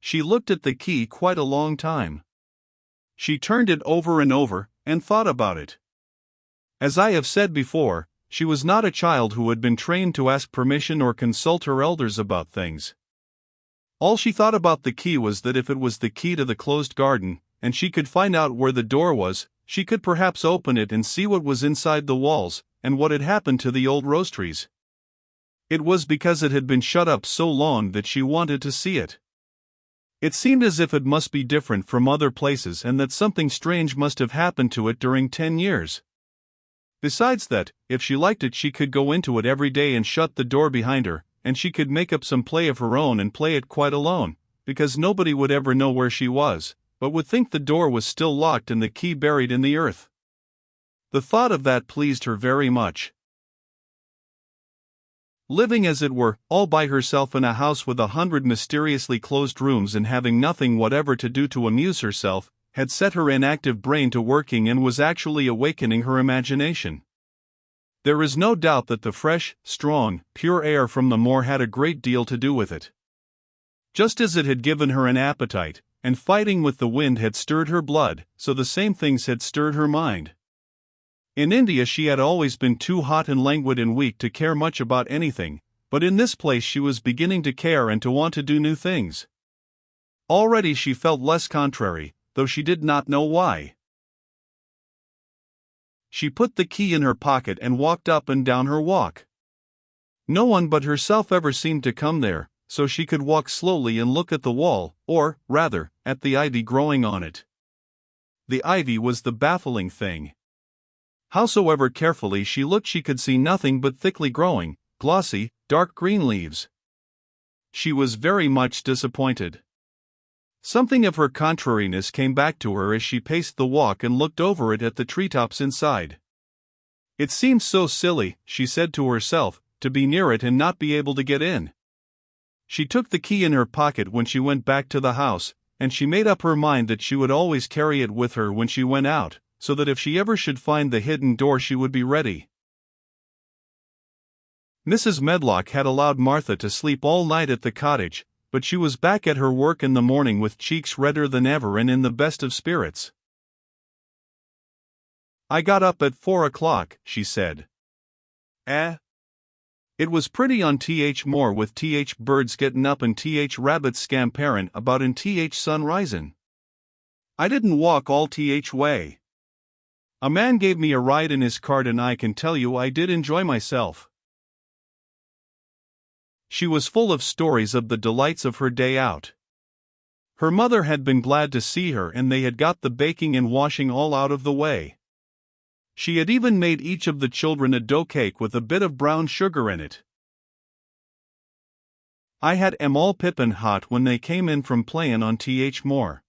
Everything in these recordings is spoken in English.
she looked at the key quite a long time. She turned it over and over, and thought about it. As I have said before, she was not a child who had been trained to ask permission or consult her elders about things. All she thought about the key was that if it was the key to the closed garden, and she could find out where the door was, she could perhaps open it and see what was inside the walls, and what had happened to the old rose trees. It was because it had been shut up so long that she wanted to see it. It seemed as if it must be different from other places and that something strange must have happened to it during 10 years. Besides that, if she liked it she could go into it every day and shut the door behind her, and she could make up some play of her own and play it quite alone, because nobody would ever know where she was, but would think the door was still locked and the key buried in the earth. The thought of that pleased her very much. Living as it were, all by herself in a house with 100 mysteriously closed rooms and having nothing whatever to do to amuse herself, had set her inactive brain to working and was actually awakening her imagination. There is no doubt that the fresh, strong, pure air from the moor had a great deal to do with it. Just as it had given her an appetite, and fighting with the wind had stirred her blood, so the same things had stirred her mind. In India she had always been too hot and languid and weak to care much about anything, but in this place she was beginning to care and to want to do new things. Already she felt less contrary, though she did not know why. She put the key in her pocket and walked up and down her walk. No one but herself ever seemed to come there, so she could walk slowly and look at the wall, or, rather, at the ivy growing on it. The ivy was the baffling thing. Howsoever carefully she looked she could see nothing but thickly growing, glossy, dark green leaves. She was very much disappointed. Something of her contrariness came back to her as she paced the walk and looked over it at the treetops inside. It seemed so silly, she said to herself, to be near it and not be able to get in. She took the key in her pocket when she went back to the house, and she made up her mind that she would always carry it with her when she went out, so that if she ever should find the hidden door she would be ready. Mrs. Medlock had allowed Martha to sleep all night at the cottage, but she was back at her work in the morning with cheeks redder than ever and in the best of spirits. "I got up at 4 o'clock, she said. It was pretty on th more with th birds gettin' up and th rabbits scamperin' about and th sun risin'. I didn't walk all th way. A man gave me a ride in his cart and I can tell you I did enjoy myself." She was full of stories of the delights of her day out. Her mother had been glad to see her and they had got the baking and washing all out of the way. She had even made each of the children a dough cake with a bit of brown sugar in it. I had 'em all pippin' hot when they came in from playin' on th moor.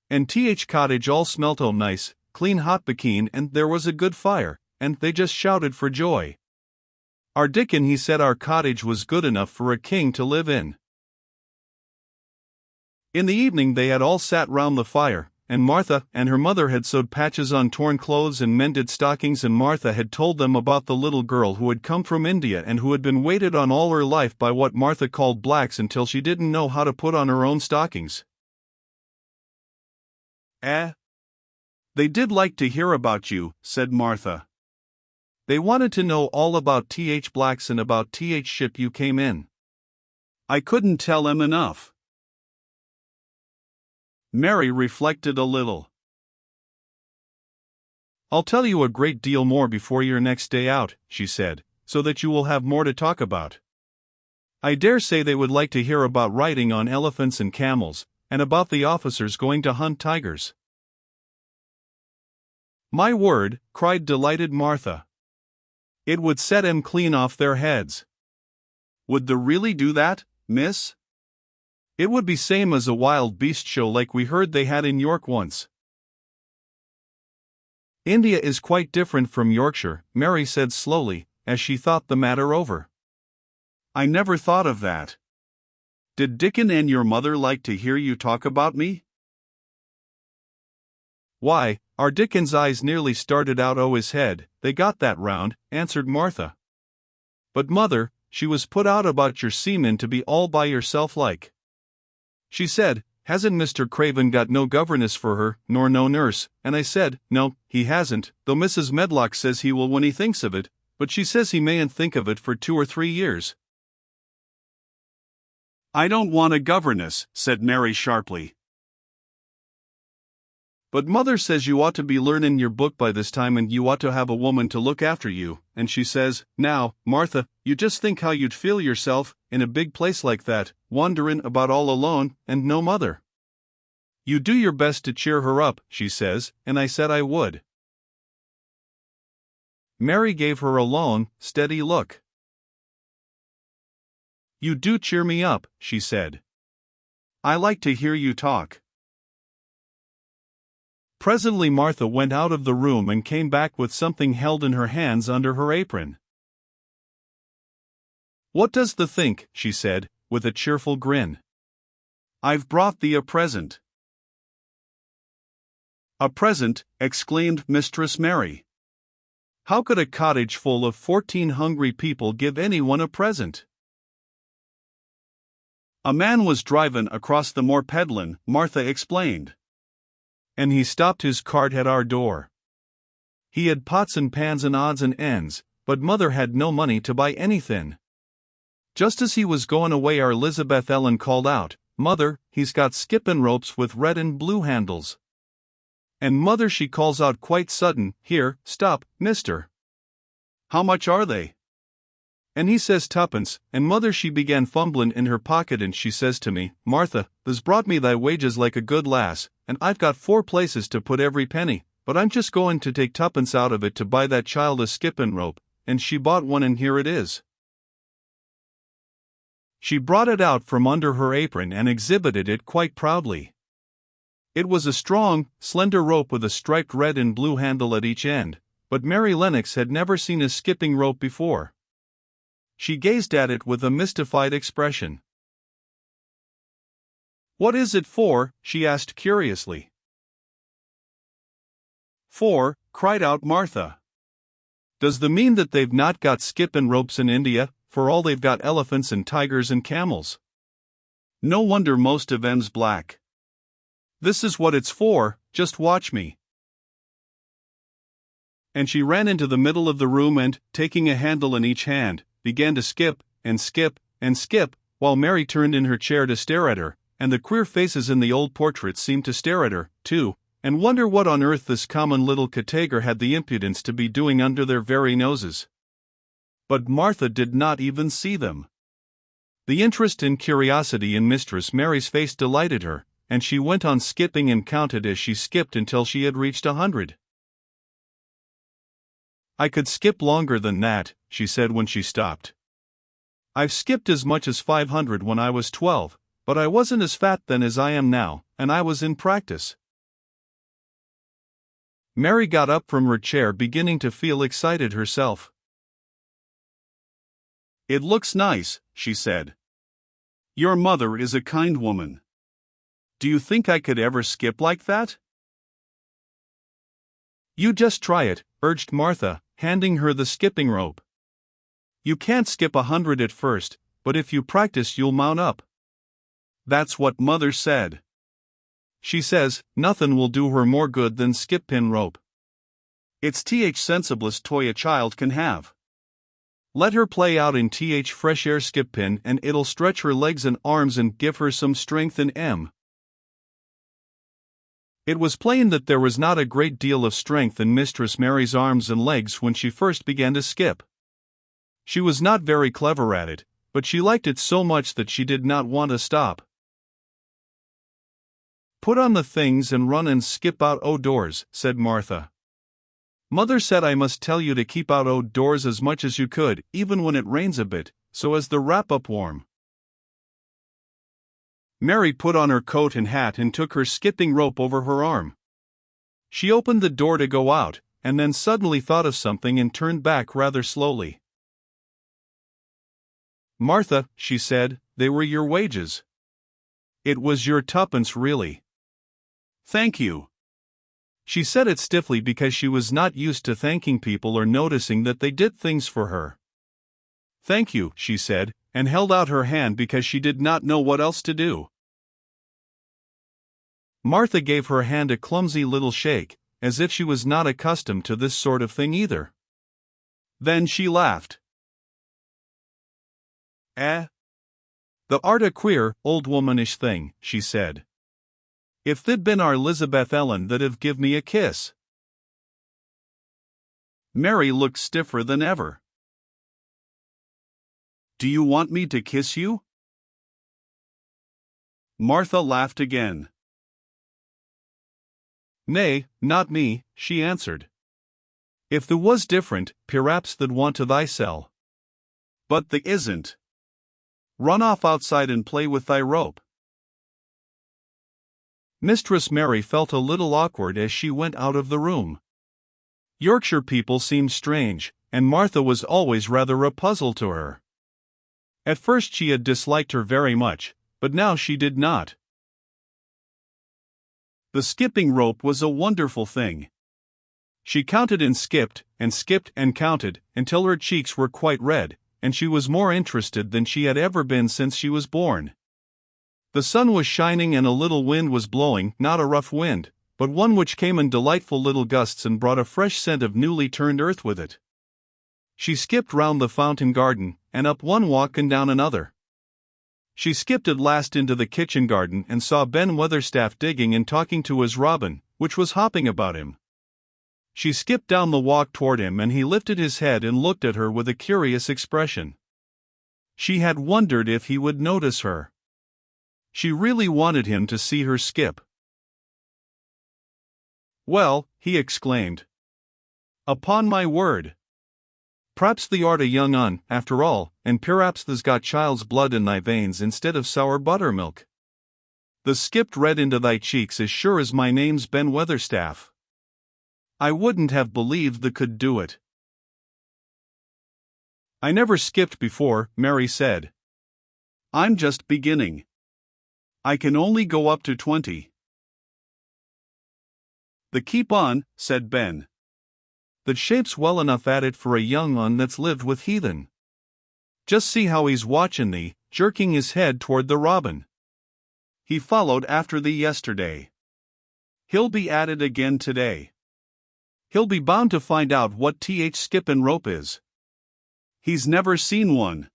And th cottage all smelt o' nice, clean hot bacon and there was a good fire, and they just shouted for joy. Our Dickon he said our cottage was good enough for a king to live in. In the evening they had all sat round the fire, and Martha and her mother had sewed patches on torn clothes and mended stockings, and Martha had told them about the little girl who had come from India and who had been waited on all her life by what Martha called blacks until she didn't know how to put on her own stockings. They did like to hear about you, said Martha. They wanted to know all about th blacks and about th ship you came in. I couldn't tell them enough. Mary reflected a little. I'll tell you a great deal more before your next day out, she said, so that you will have more to talk about. I dare say they would like to hear about riding on elephants and camels, and about the officers going to hunt tigers. My word, cried delighted Martha. It would set 'em clean off their heads. Would they really do that, miss? It would be same as a wild beast show like we heard they had in York once. India is quite different from Yorkshire, Mary said slowly, as she thought the matter over. I never thought of that. Did Dickon and your mother like to hear you talk about me? Why, our Dickon's eyes nearly started out o' his head, they got that round, answered Martha. But mother, she was put out about your seaman to be all by yourself like. She said, "Hasn't Mr. Craven got no governess for her, nor no nurse?" And I said, "No, he hasn't, though Mrs. Medlock says he will when he thinks of it, but she says he mayn't think of it for 2 or 3 years. "I don't want a governess," said Mary sharply. "But Mother says you ought to be learnin' your book by this time and you ought to have a woman to look after you," and she says, "Now, Martha, you just think how you'd feel yourself, in a big place like that, wanderin' about all alone, and no mother. You do your best to cheer her up," she says, and I said I would. Mary gave her a long, steady look. "You do cheer me up," she said. "I like to hear you talk." Presently Martha went out of the room and came back with something held in her hands under her apron. "What does thee think?" she said, with a cheerful grin. "I've brought thee a present." "A present?" exclaimed Mistress Mary. "How could a cottage full of 14 hungry people give anyone a present?" "A man was drivin' across the moor peddlin'," Martha explained. "And he stopped his cart at our door. He had pots and pans and odds and ends, but Mother had no money to buy anythin'. Just as he was goin' away our Elizabeth Ellen called out, 'Mother, he's got skippin' ropes with red and blue handles.' And Mother she calls out quite sudden, 'Here, stop, mister. How much are they?' And he says 'Tuppence,' and Mother she began fumblin' in her pocket and she says to me, 'Martha, thou's brought me thy wages like a good lass, and I've got 4 places to put every penny, but I'm just goin' to take 2pence out of it to buy that child a skippin' rope,' and she bought one and here it is." She brought it out from under her apron and exhibited it quite proudly. It was a strong, slender rope with a striped red and blue handle at each end, but Mary Lennox had never seen a skipping rope before. She gazed at it with a mystified expression. "What is it for?" she asked curiously. "For," cried out Martha. "Does the mean that they've not got skippin' ropes in India, for all they've got elephants and tigers and camels? No wonder most of 'em's black. This is what it's for, just watch me." And she ran into the middle of the room and, taking a handle in each hand, began to skip, and skip, and skip, while Mary turned in her chair to stare at her, and the queer faces in the old portraits seemed to stare at her, too, and wonder what on earth this common little Katager had the impudence to be doing under their very noses. But Martha did not even see them. The interest and curiosity in Mistress Mary's face delighted her, and she went on skipping and counted as she skipped until she had reached 100. "I could skip longer than that," she said when she stopped. "I've skipped as much as 500 when I was 12, but I wasn't as fat then as I am now, and I was in practice." Mary got up from her chair beginning to feel excited herself. "It looks nice," she said. "Your mother is a kind woman. Do you think I could ever skip like that?" "You just try it," urged Martha, handing her the skipping rope. "You can't skip 100 at first, but if you practice you'll mount up. That's what Mother said. She says, nothin' will do her more good than skip-pin rope. It's th sensiblest toy a child can have. Let her play out in th fresh air skip-pin and it'll stretch her legs and arms and give her some strength in em." It was plain that there was not a great deal of strength in Mistress Mary's arms and legs when she first began to skip. She was not very clever at it, but she liked it so much that she did not want to stop. "Put on the things and run and skip out o' doors," said Martha. "Mother said I must tell you to keep out o' doors as much as you could, even when it rains a bit, so as the wrap up warm." Mary put on her coat and hat and took her skipping rope over her arm. She opened the door to go out, and then suddenly thought of something and turned back rather slowly. "Martha," she said, "they were your wages. It was your 2pence really." "Thank you." She said it stiffly because she was not used to thanking people or noticing that they did things for her. "Thank you," she said, and held out her hand because she did not know what else to do. Martha gave her hand a clumsy little shake, as if she was not accustomed to this sort of thing either. Then she laughed. "The art a queer, old womanish thing," she said. "If they'd been our Elizabeth Ellen that'd have give me a kiss." Mary looked stiffer than ever. "Do you want me to kiss you?" Martha laughed again. "Nay, not me," she answered. "If the was different, perhaps they'd want to thysel. But they isn't. Run off outside and play with thy rope." Mistress Mary felt a little awkward as she went out of the room. Yorkshire people seemed strange, and Martha was always rather a puzzle to her. At first she had disliked her very much, but now she did not. The skipping rope was a wonderful thing. She counted and skipped and counted, until her cheeks were quite red, and she was more interested than she had ever been since she was born. The sun was shining and a little wind was blowing, not a rough wind, but one which came in delightful little gusts and brought a fresh scent of newly turned earth with it. She skipped round the fountain garden, and up one walk and down another. She skipped at last into the kitchen garden and saw Ben Weatherstaff digging and talking to his robin, which was hopping about him. She skipped down the walk toward him and he lifted his head and looked at her with a curious expression. She had wondered if he would notice her. She really wanted him to see her skip. "Well," he exclaimed. "Upon my word! P'raps thee art a young un, after all, and perhaps there's got child's blood in thy veins instead of sour buttermilk. The skipped red into thy cheeks as sure as my name's Ben Weatherstaff. I wouldn't have believed thee could do it." "I never skipped before," Mary said. "I'm just beginning. I can only go up to 20. "The keep on," said Ben. "That shape's well enough at it for a young un that's lived with heathen. Just see how he's watchin' thee," jerking his head toward the robin. "He followed after thee yesterday. He'll be at it again today. He'll be bound to find out what skippin' rope is. He's never seen one.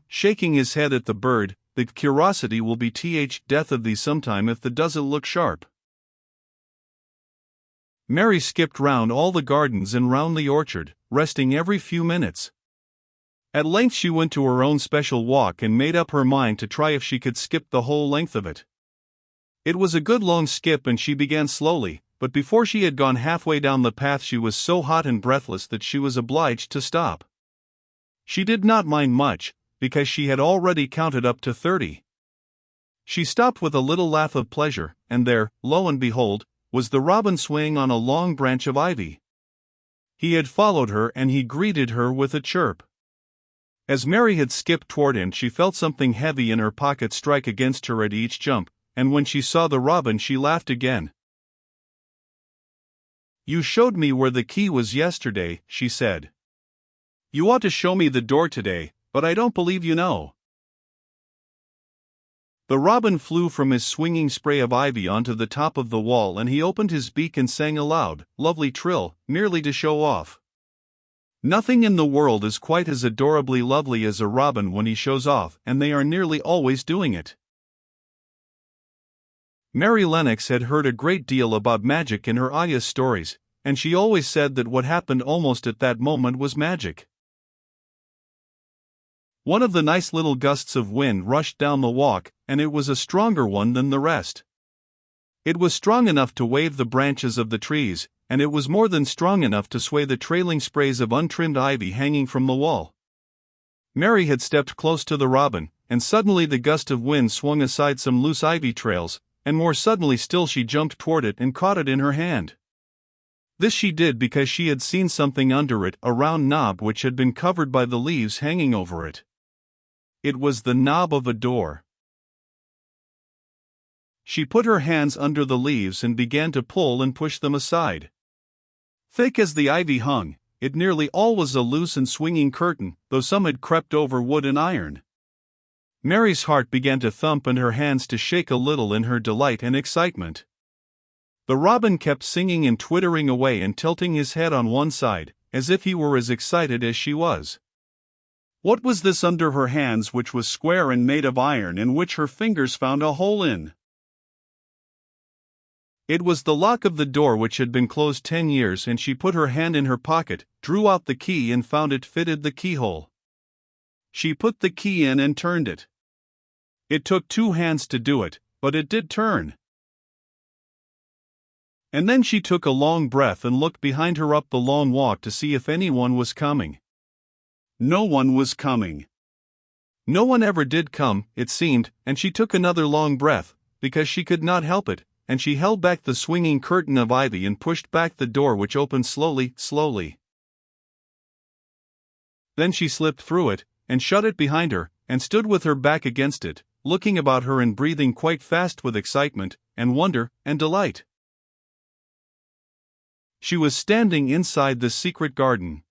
Shaking his head at the bird, the curiosity will be death of thee sometime if the doesn't look sharp." Mary skipped round all the gardens and round the orchard, resting every few minutes. At length she went to her own special walk and made up her mind to try if she could skip the whole length of it. It was a good long skip and she began slowly, but before she had gone halfway down the path she was so hot and breathless that she was obliged to stop. She did not mind much, because she had already counted up to 30. She stopped with a little laugh of pleasure, and there, lo and behold, was the robin swaying on a long branch of ivy. He had followed her and he greeted her with a chirp. As Mary had skipped toward him she felt something heavy in her pocket strike against her at each jump, and when she saw the robin she laughed again. "You showed me where the key was yesterday," she said. "You ought to show me the door today, but I don't believe you know." The robin flew from his swinging spray of ivy onto the top of the wall and he opened his beak and sang a loud, lovely trill, merely to show off. Nothing in the world is quite as adorably lovely as a robin when he shows off, and they are nearly always doing it. Mary Lennox had heard a great deal about magic in her Aya's stories, and she always said that what happened almost at that moment was magic. One of the nice little gusts of wind rushed down the walk, and it was a stronger one than the rest. It was strong enough to wave the branches of the trees, and it was more than strong enough to sway the trailing sprays of untrimmed ivy hanging from the wall. Mary had stepped close to the robin, and suddenly the gust of wind swung aside some loose ivy trails, and more suddenly still she jumped toward it and caught it in her hand. This she did because she had seen something under it, a round knob which had been covered by the leaves hanging over it. It was the knob of a door. She put her hands under the leaves and began to pull and push them aside. Thick as the ivy hung, it nearly all was a loose and swinging curtain, though some had crept over wood and iron. Mary's heart began to thump and her hands to shake a little in her delight and excitement. The robin kept singing and twittering away and tilting his head on one side, as if he were as excited as she was. What was this under her hands, which was square and made of iron, and which her fingers found a hole in? It was the lock of the door, which had been closed 10 years, and she put her hand in her pocket, drew out the key and found it fitted the keyhole. She put the key in and turned it. It took 2 hands to do it, but it did turn. And then she took a long breath and looked behind her up the long walk to see if anyone was coming. No one was coming. No one ever did come, it seemed, and she took another long breath, because she could not help it, and she held back the swinging curtain of ivy and pushed back the door, which opened slowly, slowly. Then she slipped through it, and shut it behind her, and stood with her back against it, looking about her and breathing quite fast with excitement, and wonder, and delight. She was standing inside the secret garden.